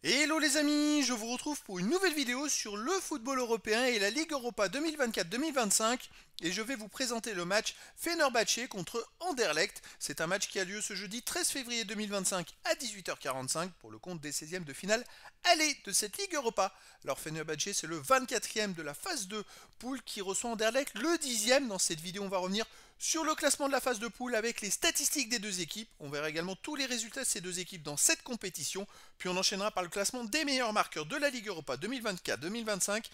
Hello les amis, je vous retrouve pour une nouvelle vidéo sur le football européen et la Ligue Europa 2024-2025 et je vais vous présenter le match Fenerbahçe contre Anderlecht. C'est un match qui a lieu ce jeudi 13 février 2025 à 18h45 pour le compte des 16e de finale aller de cette Ligue Europa. Alors Fenerbahçe c'est le 24e de la phase de poule qui reçoit Anderlecht le 10e. Dans cette vidéo on va revenir sur le classement de la phase de poule avec les statistiques des deux équipes. On verra également tous les résultats de ces deux équipes dans cette compétition. Puis on enchaînera par le classement des meilleurs marqueurs de la Ligue Europa 2024-2025,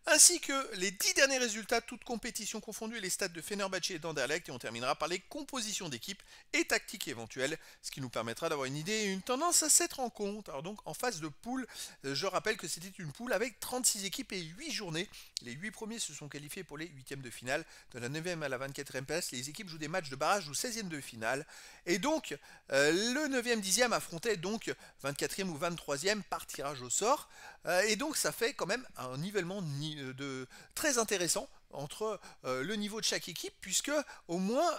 ainsi que les 10 derniers résultats, toutes compétitions confondues, et les stats de Fenerbahçe et d'Anderlecht. Et on terminera par les compositions d'équipes et tactiques éventuelles, ce qui nous permettra d'avoir une idée et une tendance à cette rencontre. Alors donc en phase de poule, je rappelle que c'était une poule avec 36 équipes et 8 journées. Les 8 premiers se sont qualifiés pour les 8e de finale. De la 9e à la 24e place, les équipes jouent des matchs de barrage ou 16e de finale. Et donc, le 9e, 10e affrontait donc 24e ou 23e par tirage au sort. Et donc, ça fait quand même un nivellement très intéressant entre le niveau de chaque équipe, puisque au moins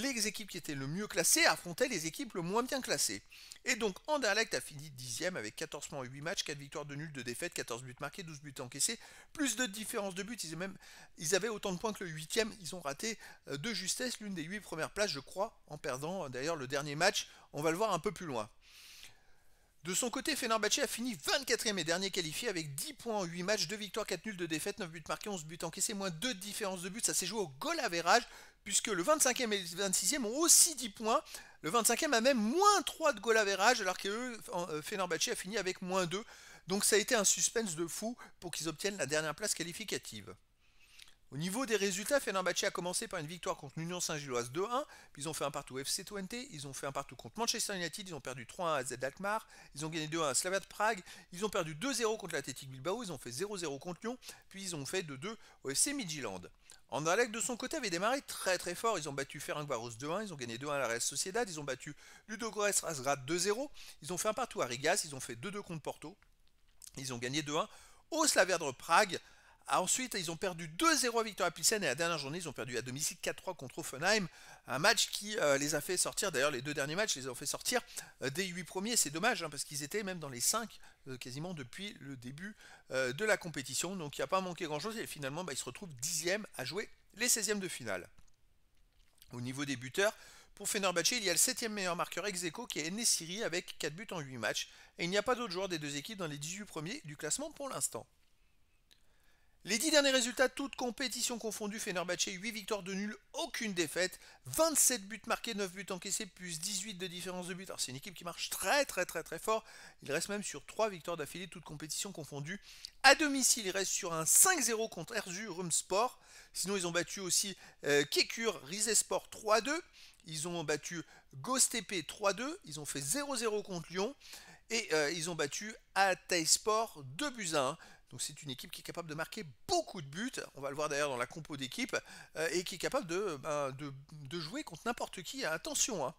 les équipes qui étaient le mieux classées affrontaient les équipes le moins bien classées. Et donc Anderlecht a fini 10e avec 14 points en 8 matchs, 4 victoires, 2 nuls, 2 défaites, 14 buts marqués, 12 buts encaissés, plus de différence de buts. Ils avaient autant de points que le 8e, ils ont raté de justesse l'une des 8 premières places, je crois, en perdant d'ailleurs le dernier match. On va le voir un peu plus loin. De son côté, Fenerbahçe a fini 24e et dernier qualifié avec 10 points en 8 matchs, 2 victoires, 4 nuls, 2 défaites, 9 buts marqués, 11 buts encaissés, moins 2 de différence de but. Ça s'est joué au goal average puisque le 25e et le 26e ont aussi 10 points. Le 25e a même moins 3 de goal average alors que Fenerbahçe a fini avec moins 2. Donc ça a été un suspense de fou pour qu'ils obtiennent la dernière place qualificative. Au niveau des résultats, Fenerbahçe a commencé par une victoire contre l'Union Saint-Gilloise 2-1, puis ils ont fait un partout au FC Twente, ils ont fait un partout contre Manchester United, ils ont perdu 3-1 à Z Alkmaar, ils ont gagné 2-1 à Slavia de Prague, ils ont perdu 2-0 contre l'Athletic Bilbao, ils ont fait 0-0 contre Lyon, puis ils ont fait 2-2 au FC Midtjylland. Anderlecht de son côté avait démarré très très fort, ils ont battu Ferencváros 2-1, ils ont gagné 2-1 à la Real Sociedad, ils ont battu Ludogorets Razgrad 2-0, ils ont fait un partout à Rigas, ils ont fait 2-2 contre Porto, ils ont gagné 2-1 au Slavia de Prague. Ensuite, ils ont perdu 2-0 à Victoria Pilsen et la dernière journée, ils ont perdu à domicile 4-3 contre Offenheim. Un match qui les a fait sortir, d'ailleurs les deux derniers matchs les ont fait sortir des 8 premiers. C'est dommage parce qu'ils étaient même dans les 5 quasiment depuis le début de la compétition. Donc il n'y a pas manqué grand-chose et finalement ils se retrouvent 10e à jouer les 16e de finale. Au niveau des buteurs, pour Fenerbahçe, il y a le 7e meilleur marqueur ex aequo qui est En-Nesyri avec 4 buts en 8 matchs. Et il n'y a pas d'autres joueurs des deux équipes dans les 18 premiers du classement pour l'instant. Les 10 derniers résultats, toutes compétitions confondues, Fenerbahçe 8 victoires de nul, aucune défaite, 27 buts marqués, 9 buts encaissés, plus 18 de différence de but. Alors c'est une équipe qui marche très très très très fort. Il reste même sur 3 victoires d'affilée, toutes compétitions confondues. À domicile, il reste sur un 5-0 contre Erzurumspor. Sinon, ils ont battu aussi Kekur Rizespor 3-2. Ils ont battu Göztepe 3-2. Ils ont fait 0-0 contre Lyon. Et ils ont battu Hatayspor 2 buts à 1. Donc c'est une équipe qui est capable de marquer beaucoup de buts, on va le voir d'ailleurs dans la compo d'équipe, et qui est capable de jouer contre n'importe qui. Attention, hein.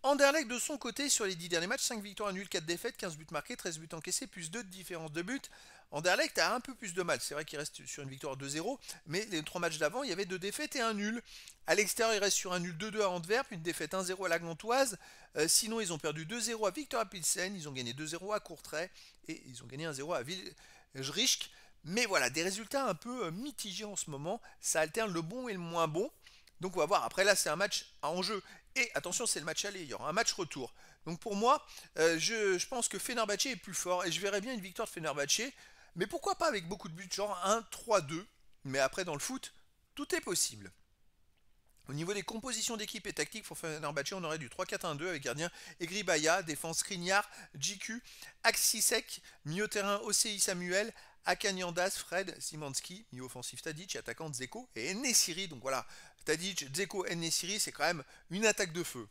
Anderlecht de son côté, sur les 10 derniers matchs, 5 victoires nuls, 4 défaites, 15 buts marqués, 13 buts encaissés, plus 2 de différence de but. Anderlecht a un peu plus de mal, c'est vrai qu'il reste sur une victoire 2-0, mais les 3 matchs d'avant, il y avait 2 défaites et un nul. À l'extérieur, il reste sur un nul 2-2 à Antwerp, une défaite 1-0 à la Gantoise. Sinon, ils ont perdu 2-0 à Victoria Pilsen, ils ont gagné 2-0 à Courtrai, et ils ont gagné 1-0 à Wilrijk. Mais voilà, des résultats un peu mitigés en ce moment, ça alterne le bon et le moins bon. Donc on va voir, après là c'est un match à enjeu. Et attention, c'est le match aller, il y aura un match retour. Donc pour moi, je pense que Fenerbahçe est plus fort et je verrais bien une victoire de Fenerbahçe. Mais pourquoi pas avec beaucoup de buts, genre 1-3-2. Mais après dans le foot, tout est possible. Au niveau des compositions d'équipe et tactiques pour Fenerbahçe, on aurait du 3-4-1-2 avec gardien Egribaya, défense Skriniar, JQ, Axisek, milieu terrain OCI Samuel, Akanyandas, Fred, Simanski, milieu offensif Tadic, attaquant Dzeko et En-Nesyri. Donc voilà, Tadic, Dzeko, En-Nesyri, c'est quand même une attaque de feu.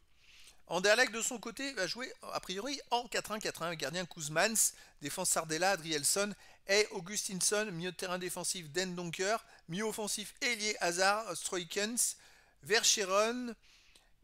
Anderlecht de son côté va jouer a priori en 4-1-4-1, gardien Kuzmans, défense Sardella, Adrielson et Augustinsson, milieu de terrain défensif Den Donker, milieu offensif Elie Hazard, Stroikens, Vercheron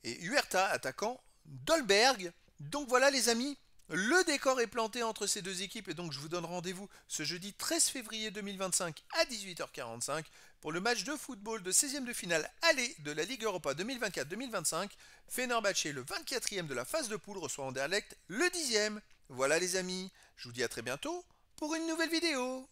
et Huerta, attaquant Dolberg. Donc voilà les amis, le décor est planté entre ces deux équipes et donc je vous donne rendez-vous ce jeudi 13 février 2025 à 18h45 pour le match de football de 16e de finale aller de la Ligue Europa 2024-2025. Fenerbahçe, le 24e de la phase de poule, reçoit Anderlecht le 10e. Voilà les amis, Je vous dis à très bientôt pour une nouvelle vidéo.